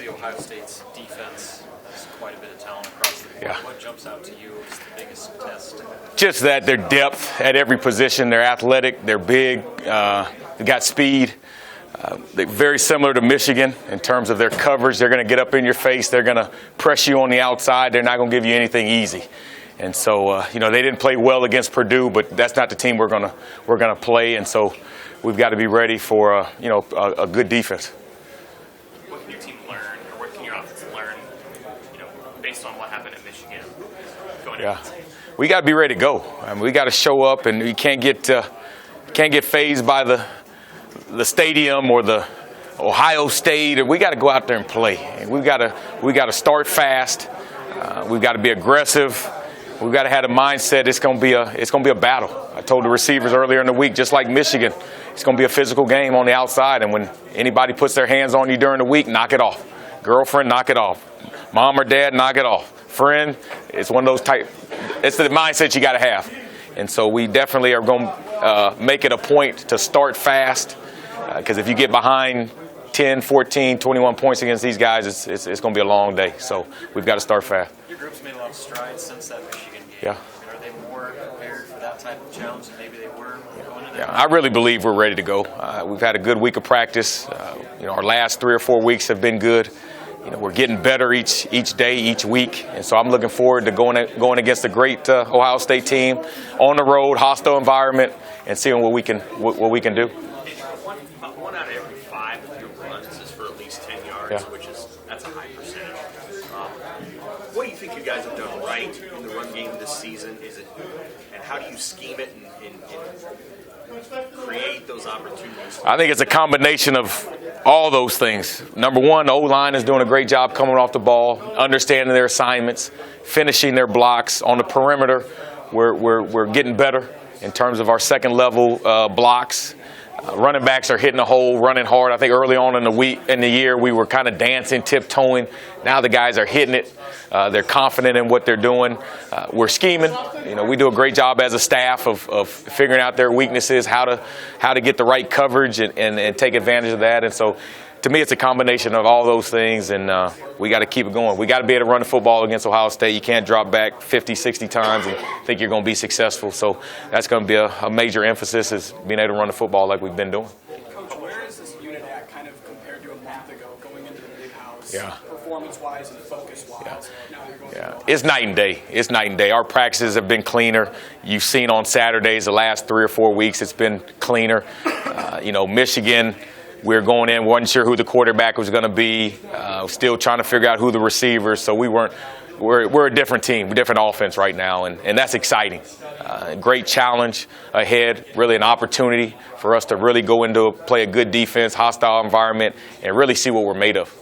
Obviously, Ohio State's defense has quite a bit of talent across the board. Yeah. What jumps out to you as the biggest test? Just that their depth at every position. They're athletic. They're big. They got speed. They're very similar to Michigan in terms of their coverage. They're going to get up in your face. They're going to press you on the outside. They're not going to give you anything easy. And so, they didn't play well against Purdue, but that's not the team we're gonna play. And so, we've got to be ready for a good defense. What can your team learn, or what can your offense learn, based on what happened at Michigan? We got to be ready to go. I mean, we got to show up, and we can't get fazed by the stadium or the Ohio State. We got to go out there and play. And we got to start fast. We've got to be aggressive. We've got to have a mindset. It's going to be a battle. I told the receivers earlier in the week, just like Michigan, it's going to be a physical game on the outside. And when anybody puts their hands on you during the week, knock it off. Girlfriend, knock it off. Mom or dad, knock it off. Friend, it's one of those type. It's the mindset you got to have. And so we definitely are going to make it a point to start fast. Because if you get behind 10, 14, 21 points against these guys, it's going to be a long day. So we've got to start fast. Your group's made a lot of strides since that Michigan game. Yeah. Are they more prepared for that type of challenge than maybe they were going into that? I really believe we're ready to go. We've had a good week of practice. Our last 3 or 4 weeks have been good. We're getting better each day, each week. And so I'm looking forward to going against a great Ohio State team on the road, hostile environment, and seeing what we can do. One out of every 5 of your runs is for at least 10 yards, that's a high percentage. What do you think you guys have done right in the run game this season? And how do you scheme it and create those opportunities? I think it's a combination of all those things. Number one, the O-line is doing a great job coming off the ball, understanding their assignments, finishing their blocks. On the perimeter, we're getting better in terms of our second level blocks. Running backs are hitting the hole, running hard. I think early on in the year we were kind of dancing, tiptoeing. Now the guys are hitting it. They're confident in what they're doing. We're scheming. We do a great job as a staff of figuring out their weaknesses, how to get the right coverage and take advantage of that. And so, to me, it's a combination of all those things, and we got to keep it going. We got to be able to run the football against Ohio State. You can't drop back 50, 60 times and think you're going to be successful. So that's going to be a major emphasis, is being able to run the football like we've been doing. Coach, where is this unit at kind of compared to a month ago, going into the big house, Yeah. performance-wise and focus-wise? Yeah. It's night and day. It's night and day. Our practices have been cleaner. You've seen on Saturdays the last 3 or 4 weeks it's been cleaner. Michigan, we were going in, wasn't sure who the quarterback was going to be, still trying to figure out who the receivers. So we're a different team, a different offense right now, and that's exciting. Great challenge ahead, really an opportunity for us to really go into play a good defense, hostile environment, and really see what we're made of.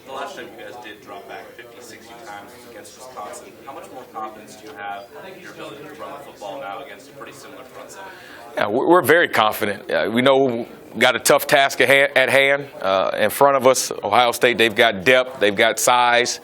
The last time you guys did drop back 50, 60 times was against Wisconsin. How much more confidence do you have in your ability to run the football now against a pretty similar front seven? Yeah, we're very confident. We know we got a tough task at hand in front of us. Ohio State, they've got depth, they've got size,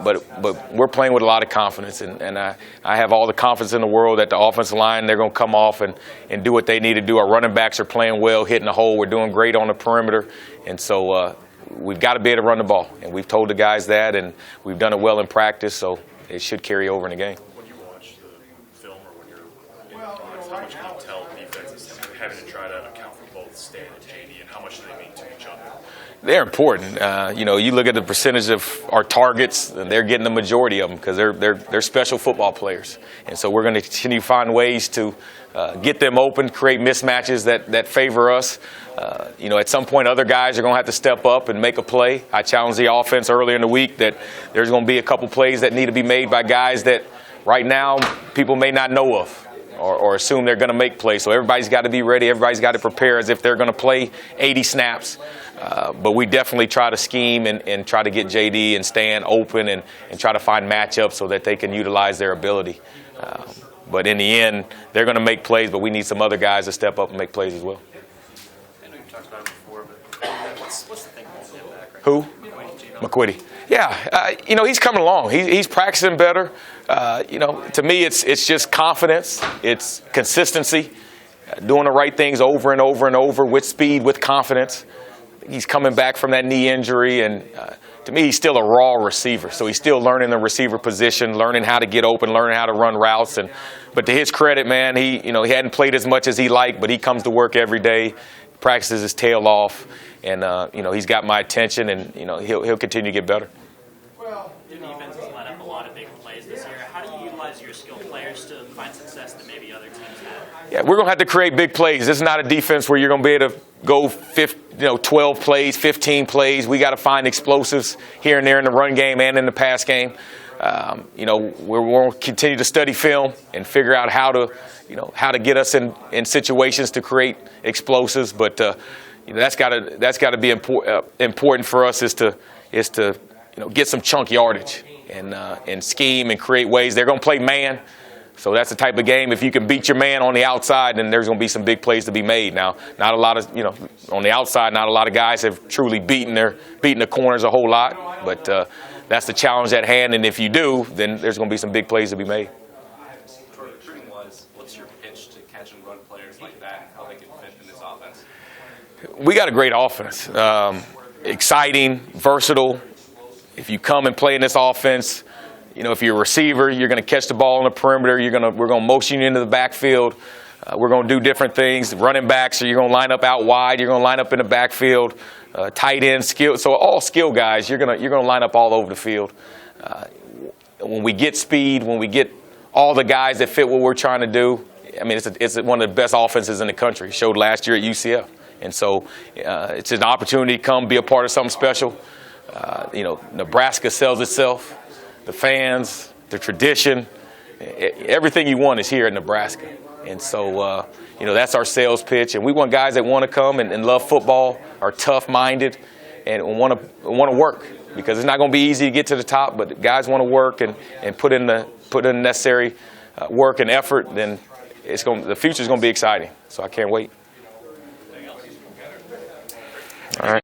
but we're playing with a lot of confidence. And I have all the confidence in the world that the offensive line, they're going to come off and do what they need to do. Our running backs are playing well, hitting the hole. We're doing great on the perimeter. And so we've got to be able to run the ball. And we've told the guys that, and we've done it well in practice, so it should carry over in the game. When you watch the film or when you're in comments, how much can you tell defenses having to try to account for both Stan and JD, and how much do they mean to each other? They're important. You look at the percentage of our targets, and they're getting the majority of them because they're special football players. And so we're going to continue to find ways to get them open, create mismatches that favor us. At some point, other guys are going to have to step up and make a play. I challenged the offense earlier in the week that there's going to be a couple plays that need to be made by guys that right now people may not know of or assume they're going to make plays. So everybody's got to be ready. Everybody's got to prepare as if they're going to play 80 snaps. But we definitely try to scheme and try to get JD and Stan open and try to find matchups so that they can utilize their ability. But in the end, they're going to make plays, but we need some other guys to step up and make plays as well. I know you've talked about it before, but what's the thing holding him back right Who? now? McQuitty. Yeah, he's coming along. He's practicing better. To me, it's just confidence. It's consistency, doing the right things over and over and over with speed, with confidence. he's coming back from that knee injury, and to me, he's still a raw receiver. So he's still learning the receiver position, learning how to get open, learning how to run routes. But to his credit, man, he hadn't played as much as he liked, but he comes to work every day, practices his tail off, and he's got my attention, and he'll continue to get better. Your defense has let up a lot of big plays this year. How do you utilize your skilled players to find success that maybe other teams have? Yeah, we're going to have to create big plays. This is not a defense where you're going to be able to go 12 plays, 15 plays. We got to find explosives here and there in the run game and in the pass game. We're going to continue to study film and figure out how to get us in situations to create explosives. But that's got to be important for us is to get some chunk yardage and scheme and create ways. They're going to play man. So that's the type of game. If you can beat your man on the outside, then there's going to be some big plays to be made. Now, not a lot of, on the outside, not a lot of guys have truly beaten the corners a whole lot. But that's the challenge at hand. And if you do, then there's going to be some big plays to be made. Recruiting-wise, what's your pitch to catch and run players like that, how they can fit in this offense? We got a great offense. Exciting, versatile. If you come and play in this offense, if you're a receiver, you're going to catch the ball on the perimeter. We're going to motion you into the backfield. We're going to do different things. Running backs, so you're going to line up out wide. You're going to line up in the backfield. Tight end, skill. So all skill guys, you're going to line up all over the field. When we get speed, when we get all the guys that fit what we're trying to do, I mean, it's one of the best offenses in the country. Showed last year at UCF, and so it's an opportunity to come be a part of something special. Nebraska sells itself. The fans, the tradition, everything you want is here in Nebraska. And so, that's our sales pitch. And we want guys that want to come and love football, are tough-minded, and want to work. Because it's not going to be easy to get to the top, but guys want to work and put in the necessary work and effort, then the future is going to be exciting. So I can't wait. All right.